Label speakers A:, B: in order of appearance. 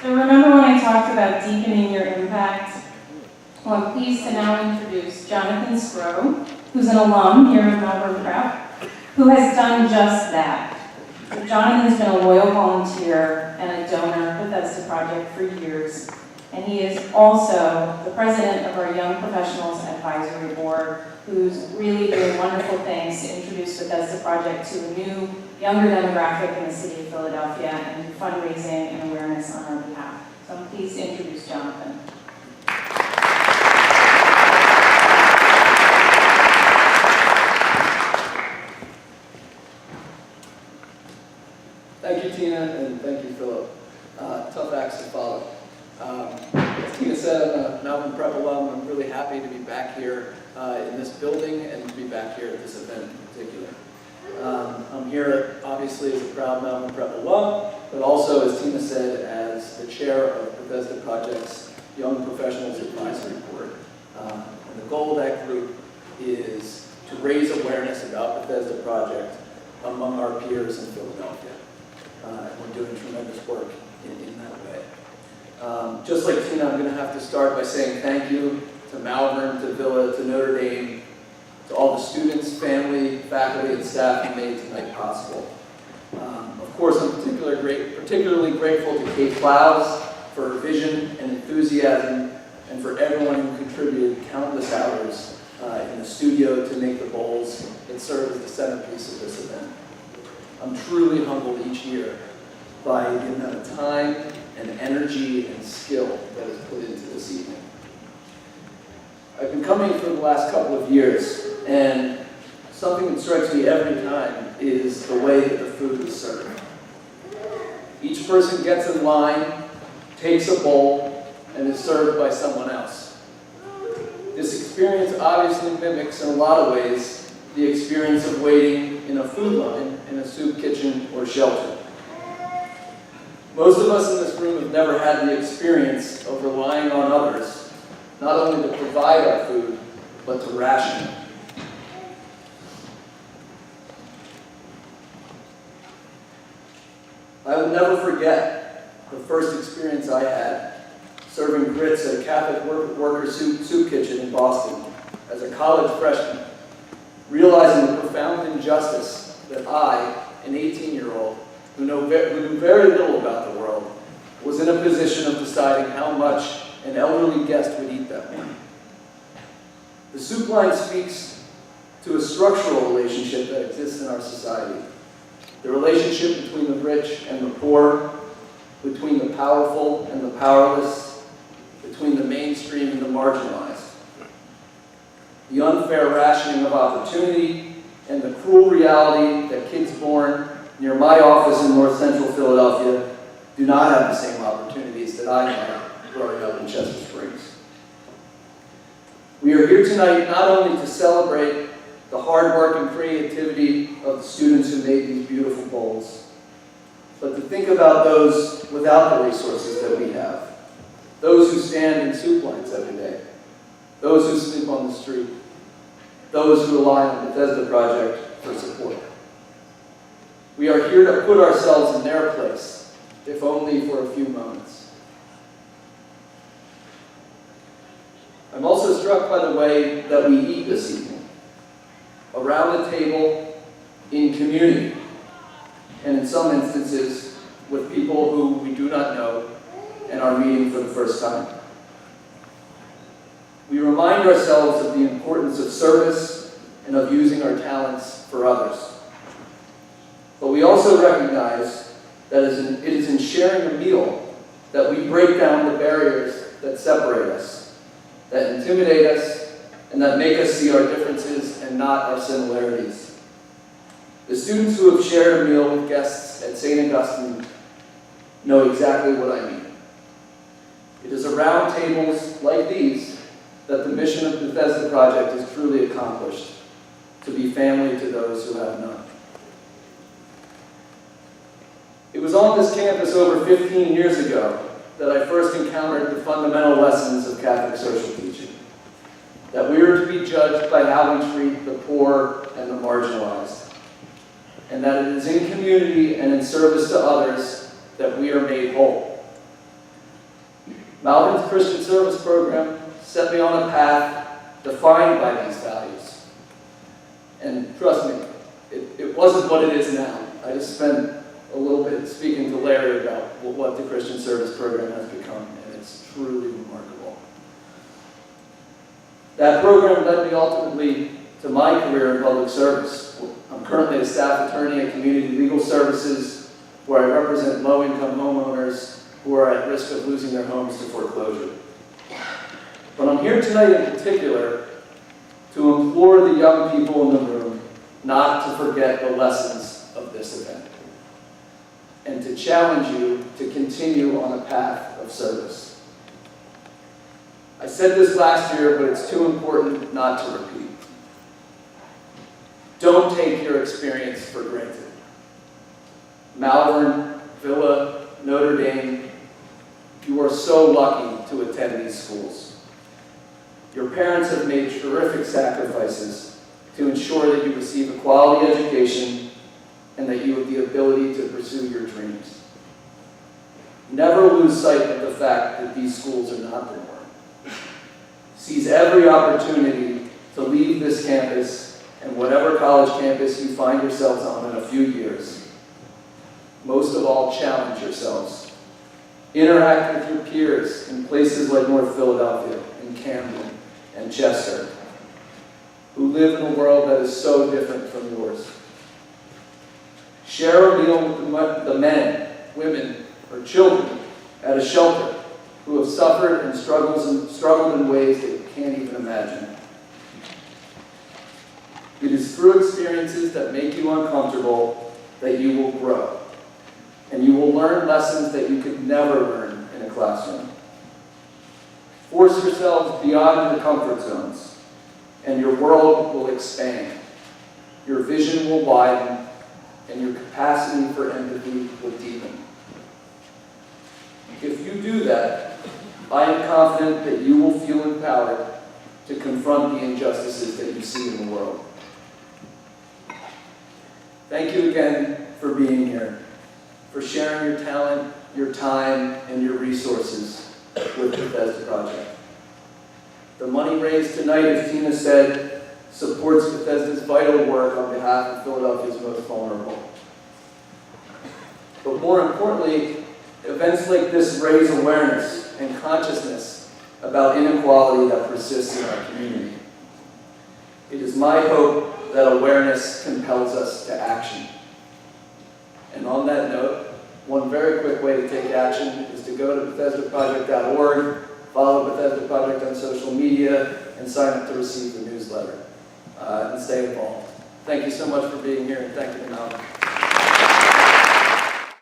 A: So remember when I talked about deepening your impact? Well, I'm pleased to now introduce Jonathan Sgro, who's an alum here at Melbourne Prep, who has done just that. So Jonathan's been a loyal volunteer and a donor at the Bethesda Project for years, and he is also the president of our Young Professionals Advisory Board, who's really doing wonderful things to introduce Bethesda Project to a new, younger demographic in the city of Philadelphia and do fundraising and awareness on our behalf. So I'm pleased to introduce Jonathan.
B: Thank you, Tina, and thank you, Philip. Tough acts to follow. As Tina said, I'm a Melbourne Prep alum. I'm really happy to be back here in this building and to be back here at this event in particular. I'm here, obviously, as a proud Melbourne Prep alum, but also, as Tina said, as the chair of Bethesda Project's Young Professionals Advisory Board. And the goal of that group is to raise awareness about Bethesda Project among our peers in Philadelphia. We're doing tremendous work in that way. Just like Tina, I'm going to have to start by saying thank you to Malvern, to Villa, to Notre Dame, to all the students, family, faculty, and staff who made tonight possible. Of course, I'm particularly grateful to Kate Clowes for her vision and enthusiasm, and for everyone who contributed countless hours in the studio to make the bowls that serve as the centerpiece of this event. I'm truly humbled each year by the amount of time and energy and skill that is put into this evening. I've been coming for the last couple of years, and something that strikes me every time is the way that the food is served. Each person gets in line, takes a bowl, and is served by someone else. This experience obviously mimics, in a lot of ways, the experience of waiting in a food line in a soup kitchen or shelter. Most of us in this room have never had the experience of relying on others, not only to provide our food, but to ration it. I will never forget the first experience I had serving grits at a Catholic worker soup kitchen in Boston as a college freshman, realizing the profound injustice that I, an 18-year-old who knew very little about the world, was in a position of deciding how much an elderly guest would eat that morning. The soup line speaks to a structural relationship that exists in our society. The relationship between the rich and the poor, between the powerful and the powerless, between the mainstream and the marginalized. The unfair rationing of opportunity and the cruel reality that kids born near my office in North Central Philadelphia do not have the same opportunities that I had growing up in Chester Springs. We are here tonight not only to celebrate the hard work and creativity of the students who made these beautiful bowls, but to think about those without the resources that we have, those who stand in soup lines every day, those who sleep on the street, those who rely on the Bethesda Project for support. We are here to put ourselves in their place, if only for a few moments. I'm also struck by the way that we eat this evening, around the table, in community, and in some instances, with people who we do not know and are meeting for the first time. We remind ourselves of the importance of service and of using our talents for others. But we also recognize that it is in sharing a meal that we break down the barriers that separate us, that intimidate us, and that make us see our differences and not our similarities. The students who have shared a meal with guests at St. Augustine know exactly what I mean. It is around tables like these that the mission of the Bethesda Project is truly accomplished, to be family to those who have none. It was on this campus over 15 years ago that I first encountered the fundamental lessons of Catholic social teaching, that we are to be judged by how we treat the poor and the marginalized, and that it is in community and in service to others that we are made whole. Malvern's Christian Service Program set me on a path defined by these values. And trust me, it wasn't what it is now. I just spent a little bit speaking to Larry about what the Christian Service Program has become, and it's truly remarkable. That program led me ultimately to my career in public service. I'm currently a staff attorney at Community Legal Services, where I represent low-income homeowners who are at risk of losing their homes to foreclosure. But I'm here tonight in particular to implore the young people in the room not to forget the lessons of this event, and to challenge you to continue on a path of service. I said this last year, but it's too important not to repeat. Don't take your experience for granted. Malvern, Villa, Notre Dame, you are so lucky to attend these schools. Your parents have made terrific sacrifices to ensure that you receive a quality education and that you have the ability to pursue your dreams. Never lose sight of the fact that these schools are not the norm. Seize every opportunity to leave this campus and whatever college campus you find yourselves on in a few years. Most of all, challenge yourselves. Interact with your peers in places like North Philadelphia and Camden and Chester, who live in a world that is so different from yours. Share a meal with the men, women, or children at a shelter who have suffered and struggled in ways that you can't even imagine. It is through experiences that make you uncomfortable that you will grow, and you will learn lessons that you could never learn in a classroom. Force yourselves beyond your comfort zones, and your world will expand. Your vision will widen, and your capacity for empathy will deepen. If you do that, I am confident that you will feel empowered to confront the injustices that you see in the world. Thank you again for being here, for sharing your talent, your time, and your resources with the Bethesda Project. The money raised tonight, as Tina said, supports Bethesda's vital work on behalf of Philadelphia's most vulnerable. But more importantly, events like this raise awareness and consciousness about inequality that persists in our community. It is my hope that awareness compels us to action. And on that note, one very quick way to take action is to go to BethesdaProject.org, follow Bethesda Project on social media, and sign up to receive the newsletter, and stay involved. Thank you so much for being here, and thank you, Malcolm.